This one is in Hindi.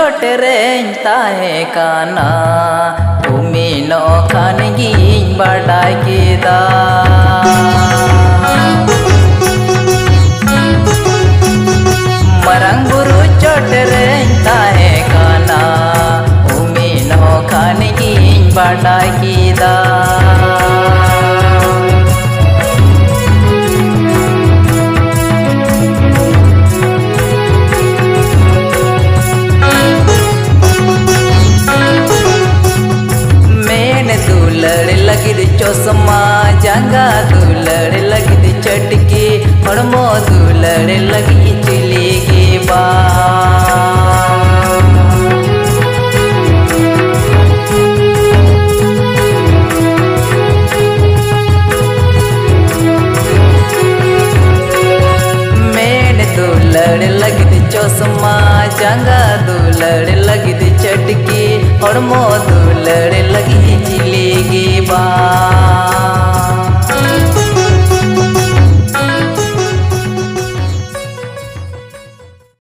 चोट रें ताहे काना उमी नो खान गी बड़ा कीदा मरंग बुरु चोट रें ताहे काना उमी नो खान गी बड़ा कीदा चौसमा जंगा दुलड़ लगी चटकी हड़मो दुलड़ लगी चलेगी बा मेन दुलड़ लगी चौसमा जंगा दुलड़ लगी चटकी हड़मो दुलड़ लगी चलेगी बा